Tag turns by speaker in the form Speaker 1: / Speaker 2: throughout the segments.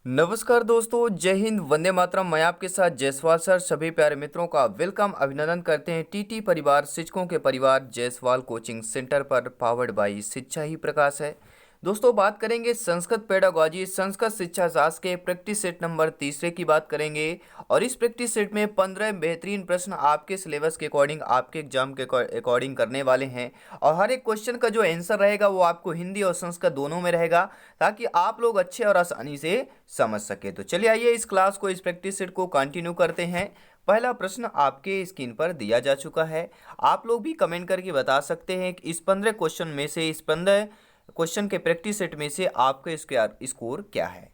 Speaker 1: नमस्कार दोस्तों, जय हिंद, वंदे मातरम। मैं आपके साथ जायसवाल सर। सभी प्यारे मित्रों का वेलकम, अभिनंदन करते हैं टीटी परिवार, शिक्षकों के परिवार जायसवाल कोचिंग सेंटर पर। पावर्ड बाई शिक्षा ही प्रकाश है। दोस्तों, बात करेंगे संस्कृत पेडागॉजी, संस्कृत शिक्षा शास्त्र के प्रैक्टिस सेट नंबर तीसरे की बात करेंगे। और इस प्रैक्टिस सेट में 15 बेहतरीन प्रश्न आपके सिलेबस के अकॉर्डिंग, आपके एग्जाम के अकॉर्डिंग करने वाले हैं। और हर एक क्वेश्चन का जो आंसर रहेगा वो आपको हिंदी और संस्कृत दोनों में रहेगा, ताकि आप लोग अच्छे और आसानी से समझ सके। तो चलिए आइए इस क्लास को, इस प्रैक्टिस सेट को कंटिन्यू करते हैं। पहला प्रश्न आपके स्क्रीन पर दिया जा चुका है। आप लोग भी कमेंट करके बता सकते हैं कि इस 15 क्वेश्चन में से, इस 15 क्वेश्चन के प्रैक्टिस सेट में से आपका स्कोर क्या है,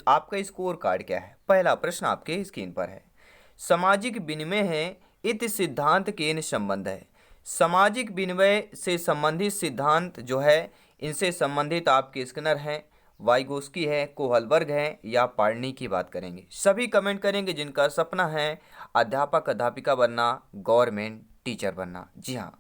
Speaker 1: आपका स्कोर कार्ड क्या है। पहला प्रश्न आपके स्क्रीन पर है। सामाजिक विनिमय है इति सिद्धांत केन संबंध है। सामाजिक विनिमय से संबंधित सिद्धांत जो है, इनसे संबंधित आपके स्किनर हैं, वाइगोस्की है, कोहलबर्ग है, या पार्नी की बात करेंगे। सभी कमेंट करेंगे जिनका सपना है अध्यापक अध्यापिका बनना, गवर्नमेंट टीचर बनना। जी हाँ,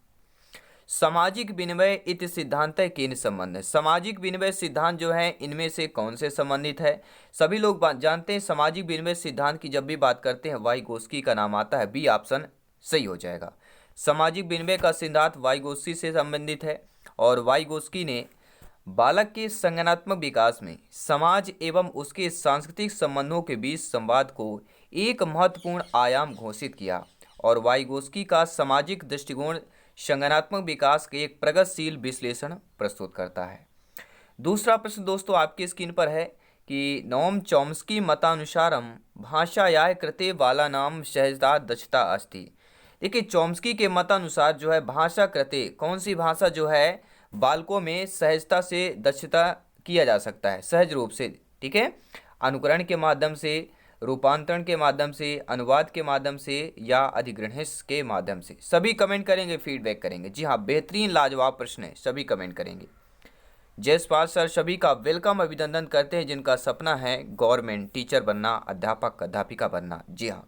Speaker 1: सामाजिक विनिमय इति सिद्धांत केन संबंध है। सामाजिक विनिमय सिद्धांत जो है, इनमें से कौन से संबंधित है। सभी लोग जानते हैं सामाजिक विनिमय सिद्धांत की जब भी बात करते हैं वाइगोस्की का नाम आता है। बी ऑप्शन सही हो जाएगा। सामाजिक विनिमय का सिद्धांत वाइगोस्की से संबंधित है। और वाइगोस्की ने बालक के संज्ञानात्मक विकास में समाज एवं उसके सांस्कृतिक संबंधों के बीच संवाद को एक महत्वपूर्ण आयाम घोषित किया। और वाइगोस्की का सामाजिक दृष्टिकोण संज्ञानात्मक विकास के एक प्रगतिशील विश्लेषण प्रस्तुत करता है। दूसरा प्रश्न दोस्तों आपकी स्क्रीन पर है कि नोम चॉम्स्की मतानुसारम भाषायाः कृते बालानां सहजता दक्षता अस्ति। देखिए, चॉम्स्की के मतानुसार जो है भाषा कृते, कौन सी भाषा जो है बालकों में सहजता से दक्षता किया जा सकता है, सहज रूप से। ठीक है, अनुकरण के माध्यम से, रूपांतरण के माध्यम से, अनुवाद के माध्यम से, या अधिग्रहण के माध्यम से। सभी कमेंट करेंगे, फीडबैक करेंगे। जी हाँ, बेहतरीन लाजवाब प्रश्न है, सभी कमेंट करेंगे। जयसपाल सर सभी का वेलकम, अभिनंदन करते हैं जिनका सपना है गवर्नमेंट टीचर बनना, अध्यापक अध्यापिका बनना। जी हाँ,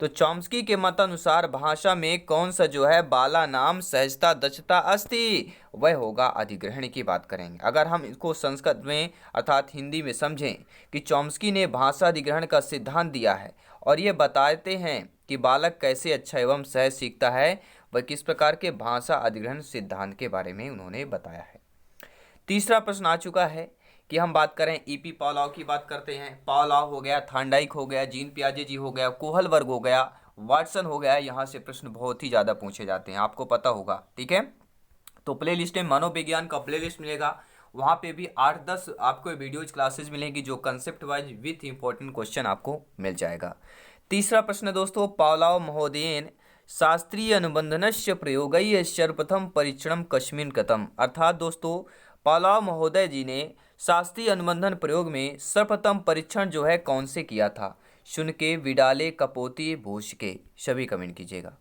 Speaker 1: तो चॉम्स्की के मतानुसार भाषा में कौन सा जो है बाला नाम सहजता दक्षता अस्ति, वह होगा अधिग्रहण की बात करेंगे। अगर हम इसको संस्कृत में अर्थात हिंदी में समझें कि चॉम्स्की ने भाषा अधिग्रहण का सिद्धांत दिया है और ये बताते हैं कि बालक कैसे अच्छा एवं सहज सीखता है, वह किस प्रकार के भाषा अधिग्रहण सिद्धांत के बारे में उन्होंने बताया है। तीसरा प्रश्न आ चुका है कि हम बात करें ईपी पावलोव की बात करते हैं। पावलोव हो गया, थांडाइक हो गया, जीन पियाजे जी हो गया, कोहलबर्ग हो गया, वाटसन हो गया। यहाँ से प्रश्न बहुत ही ज़्यादा पूछे जाते हैं, आपको पता होगा। ठीक है, तो प्ले लिस्ट में मनोविज्ञान का प्ले लिस्ट मिलेगा, वहाँ पे भी 8-10 आपको वीडियोज क्लासेज मिलेंगी जो concept wise with important question आपको मिल जाएगा। तीसरा प्रश्न दोस्तों, पावलोव महोदयेन शास्त्रीय अनुबंधनस्य प्रयोगैः सर्वप्रथम परीक्षणम कस्मिन् कृतम्। अर्थात दोस्तों, पावलोव महोदय जी ने शास्त्रीय अनुबंधन प्रयोग में सर्वप्रथम परीक्षण जो है कौन से किया था। शुनके, विडाले, कपोती, भूषके। सभी कमेंट कीजिएगा,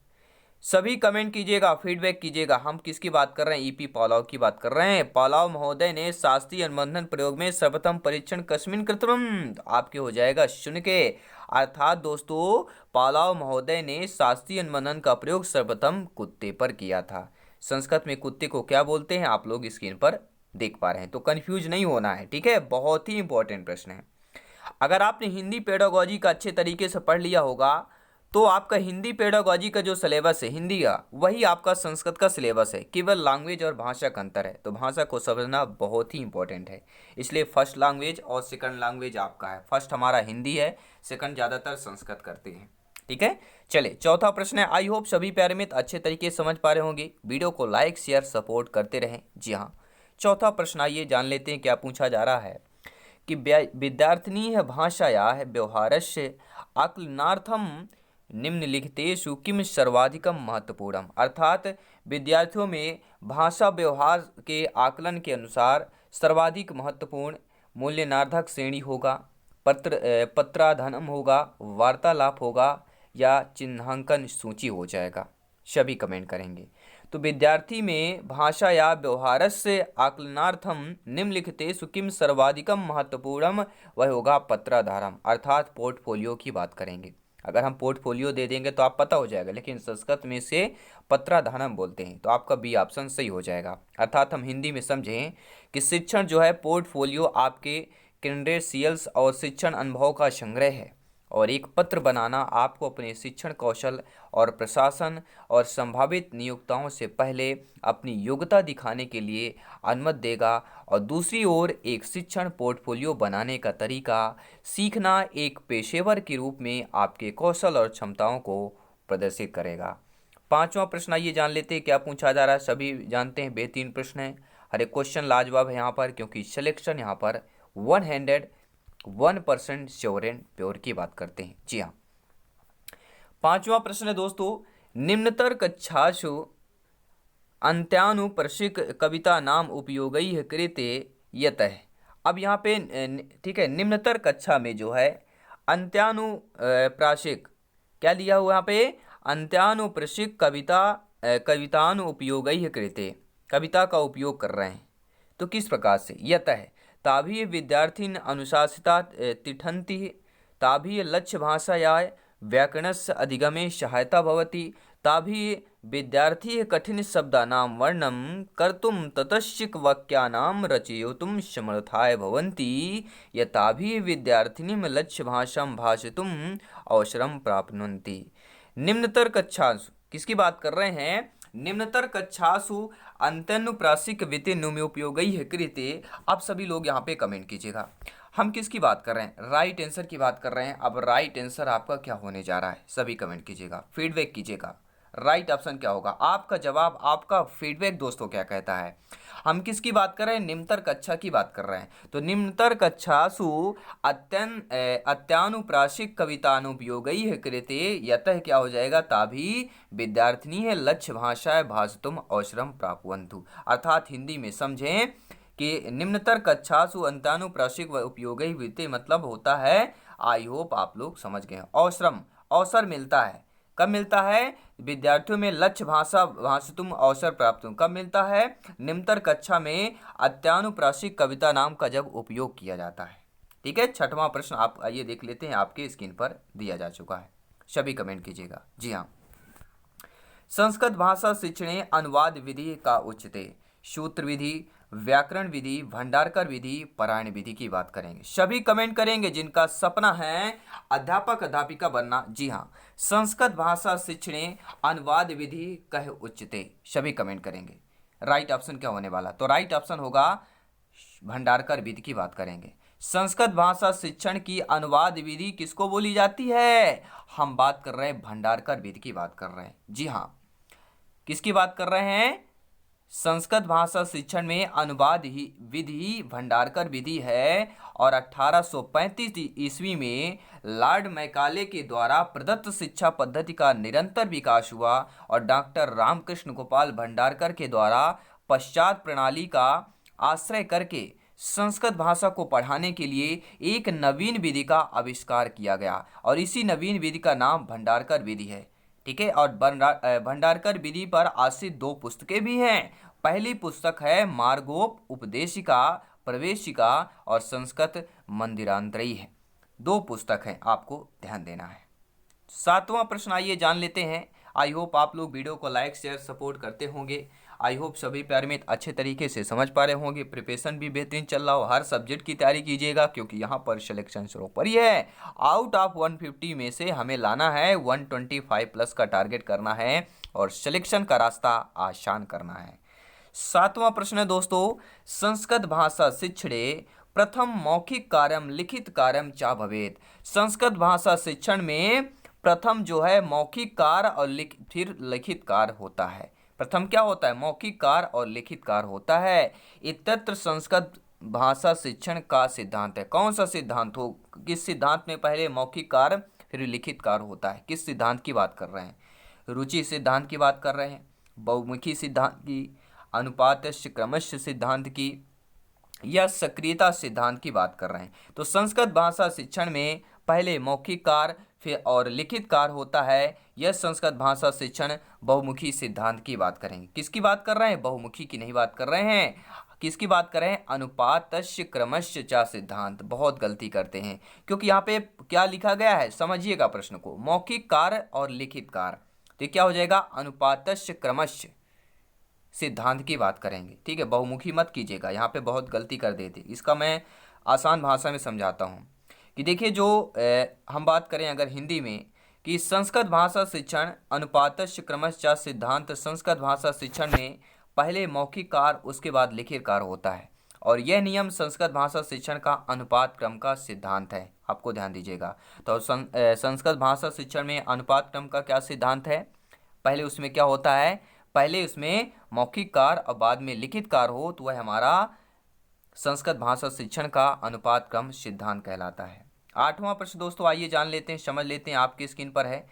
Speaker 1: सभी कमेंट कीजिएगा, फीडबैक कीजिएगा। हम किसकी बात कर रहे हैं? ईपी पावलोव की बात कर रहे हैं। पावलोव महोदय ने शास्त्रीय अनुबंधन प्रयोग में सर्वप्रथम परीक्षण कस्मिन् कृतम्, तो आपके हो जाएगा शुनके। अर्थात दोस्तों, पावलोव महोदय ने शास्त्रीय अनुबंधन का प्रयोग सर्वप्रथम कुत्ते पर किया था। संस्कृत में कुत्ते को क्या बोलते हैं आप लोग स्क्रीन पर देख पा रहे हैं, तो कंफ्यूज नहीं होना है। ठीक है, बहुत ही इंपॉर्टेंट प्रश्न है। अगर आपने हिंदी पेडागॉजी का अच्छे तरीके से पढ़ लिया होगा तो आपका हिंदी पेडागॉजी का जो सिलेबस है हिंदी का, वही आपका संस्कृत का सिलेबस है। केवल लैंग्वेज और भाषा का अंतर है, तो भाषा को समझना बहुत ही इंपॉर्टेंट है। इसलिए फर्स्ट लैंग्वेज और सेकंड लैंग्वेज आपका है। फर्स्ट हमारा हिंदी है, सेकंड ज़्यादातर संस्कृत करते हैं। ठीक है, चले चौथा प्रश्न है। आई होप सभी प्यारे मित्र अच्छे तरीके से समझ पा रहे होंगे। वीडियो को लाइक शेयर सपोर्ट करते रहें। जी हाँ, चौथा प्रश्न आइए जान लेते हैं क्या पूछा जा रहा है कि विद्यार्थिनी भाषायाः व्यवहारस्य आकलनार्थम निम्नलिखितेषु किम सर्वाधिकम महत्वपूर्णम। अर्थात विद्यार्थियों में भाषा व्यवहार के आकलन के अनुसार सर्वाधिक महत्वपूर्ण मूल्यनार्धक श्रेणी होगा, पत्राधनम होगा, वार्तालाप होगा, या चिन्हांकन सूची हो जाएगा। सभी कमेंट करेंगे। तो विद्यार्थी में भाषा या व्यवहारस्य आकलनार्थम निम्नलिखितेषु किम सर्वाधिकम महत्वपूर्णम, वह होगा पत्राधारम, अर्थात पोर्टफोलियो की बात करेंगे। अगर हम पोर्टफोलियो दे देंगे तो आप पता हो जाएगा, लेकिन संस्कृत में से पत्राधानम बोलते हैं, तो आपका बी ऑप्शन सही हो जाएगा। अर्थात हम हिंदी में समझें कि शिक्षण जो है पोर्टफोलियो आपके क्रेडेंशियल्स और शिक्षण अनुभव का संग्रह है, और एक पत्र बनाना आपको अपने शिक्षण कौशल और प्रशासन और संभावित नियोक्ताओं से पहले अपनी योग्यता दिखाने के लिए अनुमति देगा। और दूसरी ओर एक शिक्षण पोर्टफोलियो बनाने का तरीका सीखना एक पेशेवर के रूप में आपके कौशल और क्षमताओं को प्रदर्शित करेगा। पांचवा प्रश्न आइए जान लेते हैं क्या पूछा जा रहा है। सभी जानते हैं बेहतरीन प्रश्न है, हर एक क्वेश्चन लाजवाब है यहाँ पर, क्योंकि सिलेक्शन यहाँ पर 101% श्योर एंड प्योर की बात करते हैं। जी हाँ, पांचवा प्रश्न है दोस्तों, निम्नतर कक्षासु अंत्यानुप्रशिक कविता नाम उपयोगैः कृते यतः। अब यहाँ पे ठीक है, निम्नतर कक्षा में जो है अंत्यानुप्राशिक क्या लिया हुआ यहाँ पे, अंत्यानुप्रशिक कवितानु उपयोगैः कृते, कविता का उपयोग कर रहे हैं। तो किस प्रकार से, यतः ताभी विद्यार्थीन अनुशासिता तिष्ठन्ति, ताभी लक्ष्य भाषाया व्याकरणस्य अधिगमे सहायता भवति, ताभी विद्यार्थी कठिन शब्दानां वर्णनं कर्तुं ततश्चिक वाक्यानां रचयितुं समर्थाय भवन्ति, यताभिः विद्यार्थिनीं लक्ष्य भाषां भाषितुं अवसरं प्राप्नुवन्ति। निम्नतर कक्षासु किसकी बात कर रहे हैं, निम्नतर कक्षासु अंत्यानुप्राशिक वित्तनुपयोगैः कृते। आप सभी लोग यहाँ पे कमेंट कीजिएगा, हम किसकी बात कर रहे हैं, राइट आंसर की बात कर रहे हैं। अब राइट आंसर आपका क्या होने जा रहा है, सभी कमेंट कीजिएगा, फीडबैक कीजिएगा, राइट ऑप्शन क्या होगा, आपका जवाब, आपका फीडबैक दोस्तों क्या कहता है। हम किसकी बात कर रहे हैं, निम्नतर कक्षा की बात कर रहे हैं। तो निम्नतर कक्षासु अत्यानुप्राशिक कवितानुपयोगैः कृते यतः क्या हो जाएगा, ताभी विद्यार्थिनी है लक्ष्य भाषाएं भाषितुम अवसरम प्राप्नुवन्तु। अर्थात हिंदी में समझें कि निम्नतर कक्षासु अंत्यानुप्राशिक उपयोगैः वित्ते मतलब होता है, आई होप आप लोग समझ गए, अवसरम अवसर मिलता है। कब मिलता है, विद्यार्थियों में लक्ष्य भाषा भाषितुम अवसर प्राप्त हो, कब मिलता है, निम्नतर कक्षा में अत्यानुप्राशिक कविता नाम का जब उपयोग किया जाता है। ठीक है, छठवां प्रश्न आप आइए देख लेते हैं, आपके स्क्रीन पर दिया जा चुका है, सभी कमेंट कीजिएगा। जी हाँ, संस्कृत भाषा शिक्षणे अनुवाद विधि का उच्यते, सूत्र विधि, व्याकरण विधि, भंडारकर विधि, पारायण विधि की बात करेंगे। सभी कमेंट करेंगे जिनका सपना है अध्यापक अध्यापिका बनना। जी हाँ, संस्कृत भाषा शिक्षणे अनुवाद विधि कह उच्यते, सभी कमेंट करेंगे। राइट ऑप्शन क्या होने वाला, तो राइट ऑप्शन होगा भंडारकर विधि की बात करेंगे। संस्कृत भाषा शिक्षण की अनुवाद विधि किसको बोली जाती है, हम बात कर रहे हैं भंडारकर विधि की बात कर रहे हैं। जी हाँ, किसकी बात कर रहे हैं, संस्कृत भाषा शिक्षण में अनुवाद ही विधि भंडारकर विधि है, और 1835 ईस्वी में लॉर्ड मैकाले के द्वारा प्रदत्त शिक्षा पद्धति का निरंतर विकास हुआ, और डॉक्टर रामकृष्ण गोपाल भंडारकर के द्वारा पश्चात प्रणाली का आश्रय करके संस्कृत भाषा को पढ़ाने के लिए एक नवीन विधि का आविष्कार किया गया, और इसी नवीन विधि का नाम भंडारकर विधि है। ठीक है, और भंडारकर विधि पर आश्रित 2 पुस्तकें भी हैं। पहली पुस्तक है मार्गोप उपदेशिका प्रवेशिका और संस्कृत मंदिरांतरी है। 2 पुस्तक हैं, आपको ध्यान देना है। 7वां प्रश्न आइए जान लेते हैं। आई होप आप लोग वीडियो को लाइक शेयर सपोर्ट करते होंगे। आई होप सभी प्यारे मित्र अच्छे तरीके से समझ पा रहे होंगे, प्रिपरेशन भी बेहतरीन चल रहा हो, हर सब्जेक्ट की तैयारी कीजिएगा, क्योंकि यहाँ पर सिलेक्शन शुरू पर ही है। आउट ऑफ 150 में से हमें लाना है 125 प्लस का टारगेट करना है, और सिलेक्शन का रास्ता आसान करना है। 7वां प्रश्न है दोस्तों, संस्कृत भाषा शिक्षणे प्रथम मौखिक कार्यम लिखित कार्यम चा भवेत्। संस्कृत भाषा शिक्षण में प्रथम जो है मौखिक कार्य और फिर लिखित कार्य होता है। प्रथम क्या होता है, मौखिक कार्य और लिखित कार्य होता है। इत्यत्र संस्कृत भाषा शिक्षण का सिद्धांत है। कौन सा सिद्धांत हो, किस सिद्धांत में पहले मौखिक कार्य फिर लिखित कार्य होता है, किस सिद्धांत की बात कर रहे हैं, रुचि सिद्धांत की बात कर रहे हैं, बहुमुखी सिद्धांत की, अनुपातस्य क्रमस्य सिद्धांत की, या सक्रियता सिद्धांत की बात कर रहे हैं। तो संस्कृत भाषा शिक्षण में पहले मौखिक कार्य फिर और लिखित कार्य होता है। यह संस्कृत भाषा शिक्षण बहुमुखी सिद्धांत की बात करेंगे। किसकी बात कर रहे हैं, बहुमुखी की नहीं बात कर रहे हैं, किसकी बात कर रहे हैं, अनुपातस्य क्रमस्य चा सिद्धांत। बहुत गलती करते हैं, क्योंकि यहाँ पे क्या लिखा गया है, समझिएगा प्रश्न को, मौखिक कार्य और लिखित कार्य, तो क्या हो जाएगा, अनुपातस्य क्रमस्य सिद्धांत की बात करेंगे। ठीक है, बहुमुखी मत कीजिएगा, यहाँ पे बहुत गलती कर देते। इसका मैं आसान भाषा में समझाता हूँ कि देखिए जो हम बात करें अगर हिंदी में कि संस्कृत भाषा शिक्षण अनुपातस्य क्रमशः सिद्धांत संस्कृत भाषा शिक्षण में पहले मौखिक कार्य उसके बाद लिखित कार्य होता है और यह नियम संस्कृत भाषा शिक्षण का अनुपात क्रम का सिद्धांत है। आपको ध्यान दीजिएगा। तो संस्कृत भाषा शिक्षण में अनुपात क्रम का क्या सिद्धांत है? पहले उसमें क्या होता है? पहले उसमें मौखिक कार्य और बाद में लिखित कार्य हो तो वह हमारा संस्कृत भाषा शिक्षण का अनुपात क्रम सिद्धांत कहलाता है। 8वां प्रश्न दोस्तों आइए जान लेते हैं, समझ लेते हैं, आपकी स्क्रीन पर है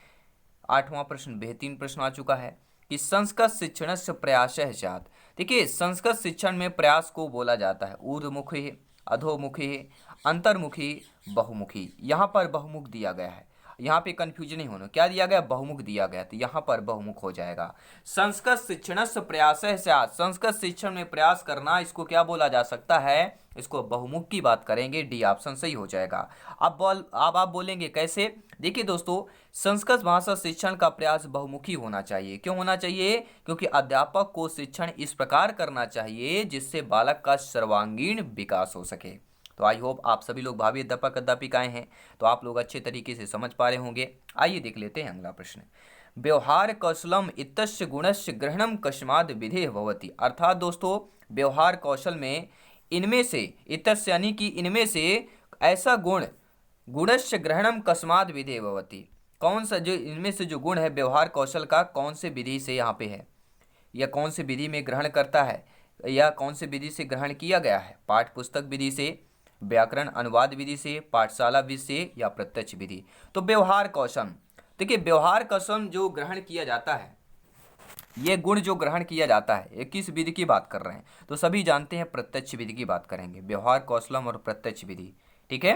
Speaker 1: 8वां प्रश्न। बेहतरीन प्रश्न आ चुका है कि संस्कृत शिक्षण से प्रयास है जात। देखिए संस्कृत शिक्षण में प्रयास को बोला जाता है ऊर्ध्वमुखी, अधोमुखी, अंतर्मुखी, बहुमुखी। यहाँ पर बहुमुख दिया गया है, यहाँ पे कंफ्यूजन नहीं होना। क्या दिया गया? बहुमुख दिया गया, तो यहाँ पर बहुमुख हो जाएगा। संस्कृत शिक्षण से प्रयास है, संस्कृत शिक्षण में प्रयास करना, इसको क्या बोला जा सकता है? इसको बहुमुख की बात करेंगे, डी ऑप्शन सही हो जाएगा। अब आप बोलेंगे कैसे? देखिए दोस्तों, संस्कृत भाषा शिक्षण का प्रयास बहुमुखी होना चाहिए। क्यों होना चाहिए? क्योंकि अध्यापक को शिक्षण इस प्रकार करना चाहिए जिससे बालक का सर्वांगीण विकास हो सके। तो आई होप आप सभी लोग भावी अध्यापक अध्यापिकाएं हैं तो आप लोग अच्छे तरीके से समझ पा रहे होंगे। आइए देख लेते हैं अगला प्रश्न। व्यवहार कौशलम इत्यस्य गुणस्य ग्रहणम कस्माद् विधेय भवति। अर्थात दोस्तों व्यवहार कौशल में इनमें से, इत्यस्य यानी कि इनमें से ऐसा गुण, गुणस्य ग्रहणम कस्माद् विधेय भवति, कौन सा जो इनमें से जो गुण है व्यवहार कौशल का कौन से विधि से यहाँ पे है, या कौन से विधि में ग्रहण करता है, या कौन से विधि से ग्रहण किया गया है? पाठ्य पुस्तक विधि से, व्याकरण अनुवाद विधि से, पाठशाला विधि से, या प्रत्यक्ष विधि? तो व्यवहार कौशल, देखिए व्यवहार कौशल जो ग्रहण किया जाता है, ये गुण जो ग्रहण किया जाता है, ये किस विधि की बात कर रहे हैं? तो सभी जानते हैं प्रत्यक्ष विधि की बात करेंगे। व्यवहार कौशलम और प्रत्यक्ष विधि, ठीक है।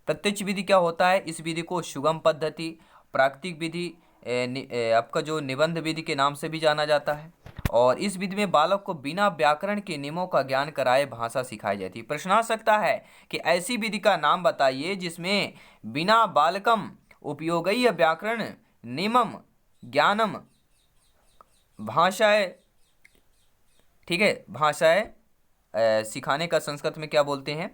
Speaker 1: प्रत्यक्ष विधि क्या होता है? इस विधि को सुगम पद्धति, प्राकृतिक विधि, आपका जो निबंध विधि के नाम से भी जाना जाता है। और इस विधि में बालक को बिना व्याकरण के नियमों का ज्ञान कराए भाषा सिखाई जाती है। प्रश्न आ सकता है कि ऐसी विधि का नाम बताइए जिसमें बिना बालकम उपयोगीय व्याकरण नियमम ज्ञानम भाषाएं, ठीक है, भाषाएं सिखाने का संस्कृत में क्या बोलते हैं?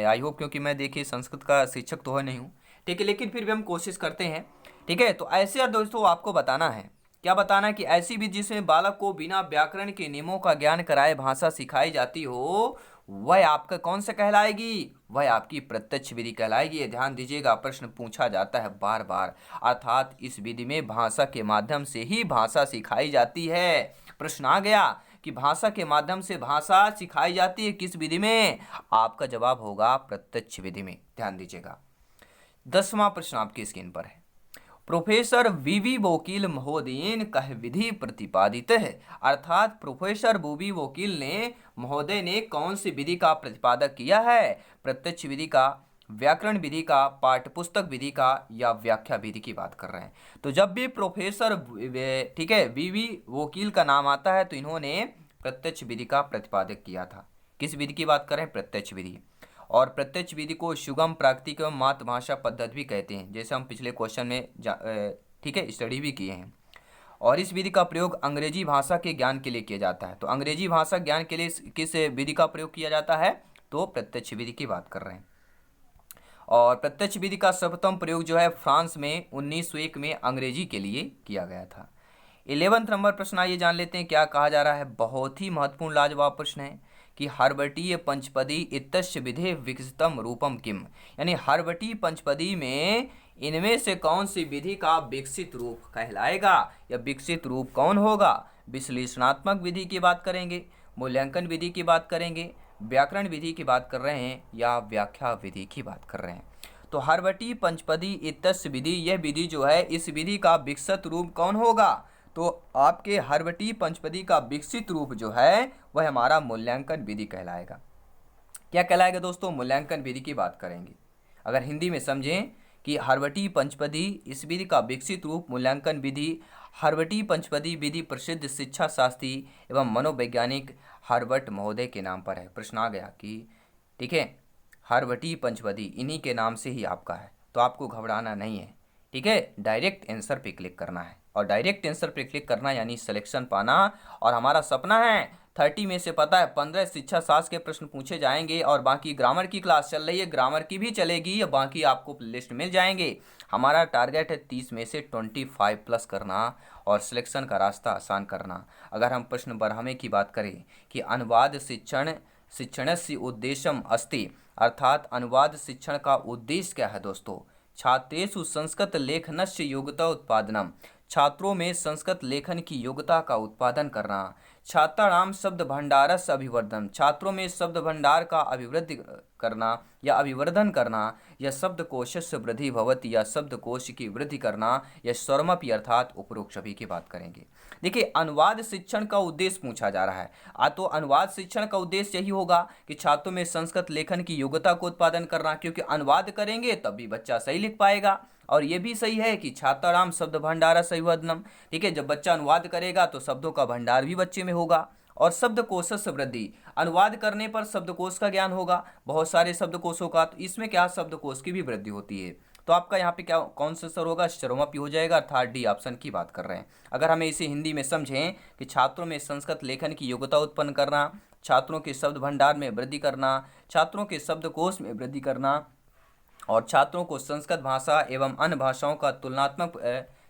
Speaker 1: आई होप, क्योंकि मैं देखिए संस्कृत का शिक्षक तो है नहीं हूँ, ठीक है, लेकिन फिर भी हम कोशिश करते हैं, ठीक है। तो ऐसे दोस्तों आपको बताना है, क्या बताना है कि ऐसी विधि जिसमें बालक को बिना व्याकरण के नियमों का ज्ञान कराए भाषा सिखाई जाती हो, वह आपका कौन सा कहलाएगी? वह आपकी प्रत्यक्ष विधि कहलाएगी। ध्यान दीजिएगा, प्रश्न पूछा जाता है बार बार। अर्थात इस विधि में भाषा के माध्यम से ही भाषा सिखाई जाती है। प्रश्न आ गया कि भाषा के माध्यम से भाषा सिखाई जाती है किस विधि में? आपका जवाब होगा प्रत्यक्ष विधि में। ध्यान दीजिएगा। 10वां प्रश्न आपकी स्क्रीन पर है। प्रोफेसर वीवी वकील महोदयन कह विधि प्रतिपादित है। अर्थात प्रोफेसर वीवी वकील ने महोदय ने कौन सी विधि का प्रतिपादक किया है? प्रत्यक्ष विधि का, व्याकरण विधि का, पाठ्यपुस्तक विधि का, या व्याख्या विधि की बात कर रहे हैं। तो जब भी प्रोफेसर, ठीक है, वीवी वकील का नाम आता है तो इन्होंने प्रत्यक्ष विधि का प्रतिपादक किया था। किस विधि की बात कर रहे हैं? प्रत्यक्ष विधि। और प्रत्यक्ष विधि को सुगम, प्राकृतिक एवं मातृभाषा पद्धति भी कहते हैं, जैसे हम पिछले क्वेश्चन में ठीक है स्टडी भी किए हैं। और इस विधि का प्रयोग अंग्रेजी भाषा के ज्ञान के लिए किया जाता है। तो अंग्रेजी भाषा ज्ञान के लिए किस विधि का प्रयोग किया जाता है? तो प्रत्यक्ष विधि की बात कर रहे हैं। और प्रत्यक्ष विधि का सर्वप्रथम प्रयोग जो है फ्रांस में 1901 में अंग्रेजी के लिए किया गया था। 11वां नंबर प्रश्न आइए जान लेते हैं क्या कहा जा रहा है। बहुत ही महत्वपूर्ण लाजवाब प्रश्न है कि हर्वटीय पंचपदी इत्यस्य विधे विकसितम रूपम किम, यानी हर्वटीय पंचपदी में इनमें से कौन सी विधि का विकसित रूप कहलाएगा, या विकसित रूप कौन होगा? विश्लेषणात्मक विधि की बात करेंगे, मूल्यांकन विधि की बात करेंगे, व्याकरण विधि की बात कर रहे हैं, या व्याख्या विधि की बात कर रहे हैं? तो हर्वटीय पंचपदी इत्यस्य विधि, यह विधि जो है, इस विधि का विकसित रूप कौन होगा? तो आपके हर्वटीय पंचपदी का विकसित रूप जो है वह हमारा मूल्यांकन विधि कहलाएगा। क्या कहलाएगा दोस्तों? मूल्यांकन विधि की बात करेंगे। अगर हिंदी में समझें कि हर्वटीय पंचपदी, इस विधि का विकसित रूप मूल्यांकन विधि। हर्वटीय पंचपदी विधि प्रसिद्ध शिक्षा शास्त्री एवं मनोवैज्ञानिक हर्वट महोदय के नाम पर है। प्रश्न आ गया कि ठीक है, हर्वटीय पंचपदी इन्हीं के नाम से ही आपका है, तो आपको घबराना नहीं है, ठीक है। डायरेक्ट आंसर पे क्लिक करना है, और डायरेक्ट आंसर पे क्लिक करना यानी सिलेक्शन पाना, और हमारा सपना है 30 में से पता है 15 शिक्षा शास्त्र के प्रश्न पूछे जाएंगे और बाकी ग्रामर की क्लास चल रही है, ग्रामर की भी चलेगी, या बाकी आपको लिस्ट मिल जाएंगे। हमारा टारगेट है 30 में से 25 प्लस करना और सिलेक्शन का रास्ता आसान करना। अगर हम प्रश्न बरहमे की बात करें कि अनुवाद शिक्षणस्य उद्देश्यम अस्ति, अर्थात अनुवाद शिक्षण का उद्देश्य क्या है दोस्तों? छात्रेषु संस्कृत लेखनस्य योग्यता उत्पादनम, छात्रों में संस्कृत लेखन की योग्यता का उत्पादन करना। छात्राणाम शब्द भंडारस्य अभिवर्धन, छात्रों में शब्द भंडार का अभिवृद्धि करना या अभिवर्धन करना, या शब्दकोशस्य वृद्धि भवति, या शब्दकोश की वृद्धि करना, या स्वरमपि, अर्थात उपरोक्त सभी की बात करेंगे। देखिए अनुवाद शिक्षण का उद्देश्य पूछा जा रहा है, तो अनुवाद शिक्षण का उद्देश्य यही होगा कि छात्रों में संस्कृत लेखन की योग्यता को उत्पादन करना, क्योंकि अनुवाद करेंगे तब भी बच्चा सही लिख पाएगा। और ये भी सही है कि छात्राणाम शब्द भंडार संवर्धनम, ठीक है, जब बच्चा अनुवाद करेगा तो शब्दों का भंडार भी बच्चे में होगा। और शब्दकोशस्य वृद्धि, अनुवाद करने पर शब्दकोश का ज्ञान होगा, बहुत सारे शब्दकोशों का, तो इसमें क्या शब्दकोश की भी वृद्धि होती है। तो आपका यहाँ पे क्या कौन सा सर होगा? सर्वमपि हो जाएगा, अर्थात डी ऑप्शन की बात कर रहे हैं। अगर हमें इसे हिंदी में समझें कि छात्रों में संस्कृत लेखन की योग्यता उत्पन्न करना, छात्रों के शब्द भंडार में वृद्धि करना, छात्रों के शब्दकोश में वृद्धि करना, और छात्रों को संस्कृत भाषा एवं अन्य भाषाओं का तुलनात्मक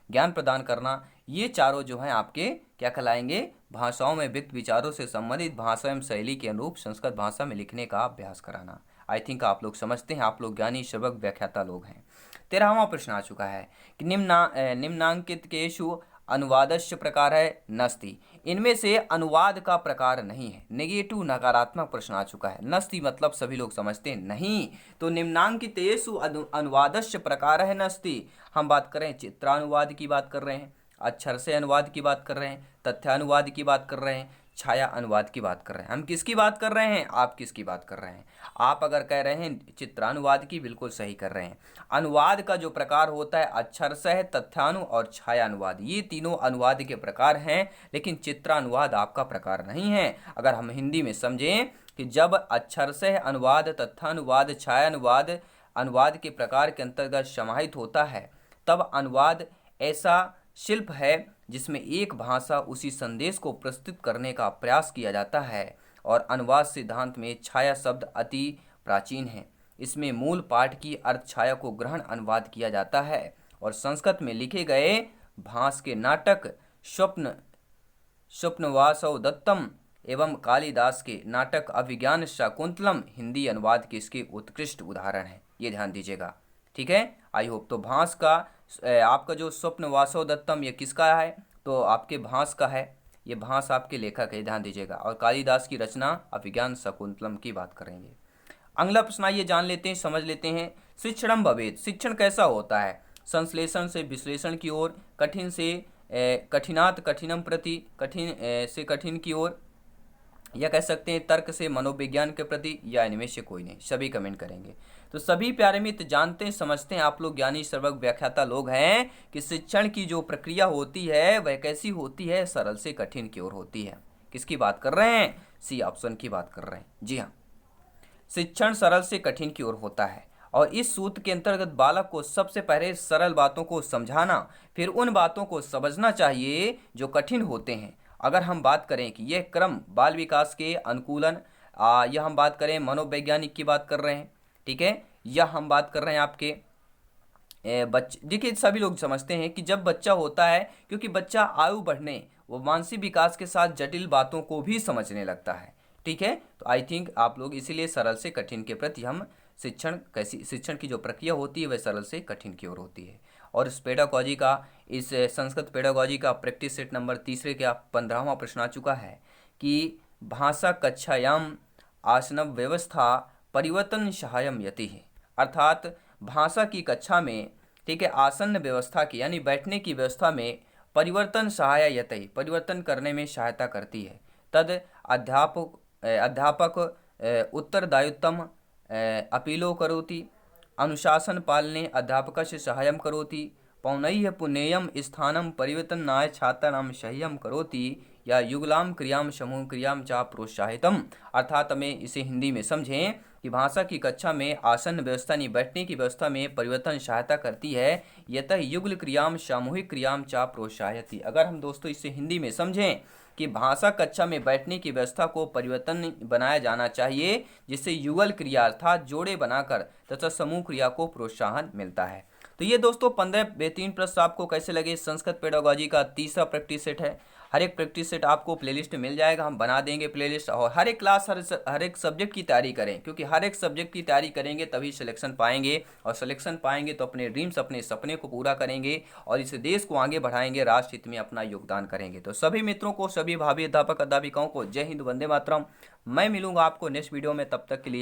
Speaker 1: ज्ञान प्रदान करना, ये चारों जो हैं आपके क्या कहलाएंगे? भाषाओं में व्यक्त विचारों से संबंधित भाषा एवं शैली के अनुरूप संस्कृत भाषा में लिखने का अभ्यास कराना। आई थिंक आप लोग समझते हैं, आप लोग ज्ञानी श्रवक व्याख्याता लोग हैं। 13वां प्रश्न आ चुका है कि निम्नांकित केषु अनुवादस्य प्रकार है नस्ति, इनमें से अनुवाद का प्रकार नहीं है। नेगेटिव नकारात्मक प्रश्न आ चुका है। नस्ति मतलब सभी लोग समझते हैं नहीं, तो निम्नांकितेषु अनुवादस्य प्रकार है नस्ति। हम बात करें चित्रानुवाद की बात कर रहे हैं, अक्षर से अनुवाद की बात कर रहे हैं, तथ्यानुवाद की बात कर रहे हैं, छाया अनुवाद की बात कर रहे हैं। हम किसकी बात कर रहे हैं? आप किसकी बात कर रहे हैं? आप अगर कह रहे हैं चित्रानुवाद की, बिल्कुल सही कर रहे हैं। अनुवाद का जो प्रकार होता है अक्षरशः, तथ्यानु और छायानुवाद, ये तीनों अनुवाद के प्रकार हैं, लेकिन चित्रानुवाद आपका प्रकार नहीं है। अगर हम हिंदी में समझें कि जब अक्षरशः अनुवाद, तथ्यानुवाद, छायानुवाद अनुवाद के प्रकार के अंतर्गत समाहित होता है, तब अनुवाद ऐसा शिल्प है जिसमें एक भाषा उसी संदेश को प्रस्तुत करने का प्रयास किया जाता है। और अनुवाद सिद्धांत में छाया शब्द अति प्राचीन है। इसमें मूल पाठ की अर्थ छाया को ग्रहण अनुवाद किया जाता है, और संस्कृत में लिखे गए भास के नाटक स्वप्नवासव दत्तम एवं कालिदास के नाटक अभिज्ञान शाकुंतलम हिंदी अनुवाद के इसके उत्कृष्ट उदाहरण हैं। ये ध्यान दीजिएगा, ठीक है। I hope. तो भास का आपका जो स्वप्न वासव दत्तम ये किसका है? तो आपके भास का है, ये भास आपके लेखक है, ध्यान दीजिएगा। और कालिदास की रचना अभिज्ञान शाकुंतलम की बात करेंगे। अगला प्रश्न आइए जान लेते हैं, समझ लेते हैं। शिक्षणम भवेत्, शिक्षण कैसा होता है? संश्लेषण से विश्लेषण की ओर, कठिन से कठिनात कठिनम प्रति, कठिन से कठिन की ओर, या कह सकते हैं तर्क से मनोविज्ञान के प्रति, या इनमें से कोई नहीं। सभी कमेंट करेंगे। तो सभी प्यारे मित्र जानते हैं, समझते हैं, आप लोग ज्ञानी श्रवक व्याख्याता लोग हैं कि शिक्षण की जो प्रक्रिया होती है वह कैसी होती है? सरल से कठिन की ओर होती है। किसकी बात कर रहे हैं? सी ऑप्शन की बात कर रहे हैं। जी हाँ, शिक्षण सरल से कठिन की ओर होता है, और इस सूत्र के अंतर्गत बालक को सबसे पहले सरल बातों को समझाना, फिर उन बातों को समझना चाहिए जो कठिन होते हैं। अगर हम बात करें कि यह क्रम बाल विकास के अनुकूलन, यह हम बात करें मनोवैज्ञानिक की बात कर रहे हैं, ठीक है, या हम बात कर रहे हैं आपके बच्चे। देखिए सभी लोग समझते हैं कि जब बच्चा होता है, क्योंकि बच्चा आयु बढ़ने वो मानसिक विकास के साथ जटिल बातों को भी समझने लगता है, ठीक है। तो आई थिंक आप लोग इसीलिए सरल से कठिन के प्रति हम शिक्षण की जो प्रक्रिया होती है वह सरल से कठिन की ओर होती है। और इस पेडागॉजी का, इस संस्कृत पेडागॉजी का प्रैक्टिस सेट नंबर 3 का 15वां प्रश्न आ चुका है कि भाषा कक्षायाम आसनव व्यवस्था परिवर्तन सहायम यति है, अर्थात भाषा की कक्षा में, ठीक है, आसन व्यवस्था की यानी बैठने की व्यवस्था में परिवर्तन सहाययति, परिवर्तन करने में सहायता करती है। तद अध्यापक उत्तरदायित्वम अपीलो करोति, अनुशासन पालने अध्यापकस्य सहायं करोति, पौनैः पुण्यम स्थानम परिवर्तनाय छात्राणां सहायं करोति, या युगलाम क्रियाम समूह क्रियाम चा प्रोत्साहितम। अर्थात हमें इसे हिंदी में समझें कि भाषा की कक्षा में आसन व्यवस्था यानी बैठने की व्यवस्था में परिवर्तन सहायता करती है। यतः युगल क्रियाम सामूहिक क्रियाम चा प्रोत्साहयति। अगर हम दोस्तों इसे हिंदी में समझें कि भाषा कक्षा में बैठने की व्यवस्था को परिवर्तन बनाया जाना चाहिए, जिससे युगल क्रिया अर्थात जोड़े बनाकर तथा समूह क्रिया को प्रोत्साहन मिलता है। तो ये दोस्तों 15 बेहतरीन प्रश्न आपको कैसे लगे। संस्कृत पेडागोजी का तीसरा प्रैक्टिस सेट है। हर एक प्रैक्टिस सेट आपको प्लेलिस्ट में मिल जाएगा, हम बना देंगे प्लेलिस्ट। और हर एक क्लास हर एक सब्जेक्ट की तैयारी करें, क्योंकि हर एक सब्जेक्ट की तैयारी करेंगे तभी सिलेक्शन पाएंगे, और सिलेक्शन पाएंगे तो अपने ड्रीम्स अपने सपने को पूरा करेंगे और इस देश को आगे बढ़ाएंगे, राष्ट्र हित में अपना योगदान करेंगे। तो सभी मित्रों को, सभी भावी अध्यापक अध्यापिकाओं को जय हिंद, वंदे मातरम। मैं मिलूंगा आपको नेक्स्ट वीडियो में, तब तक के लिए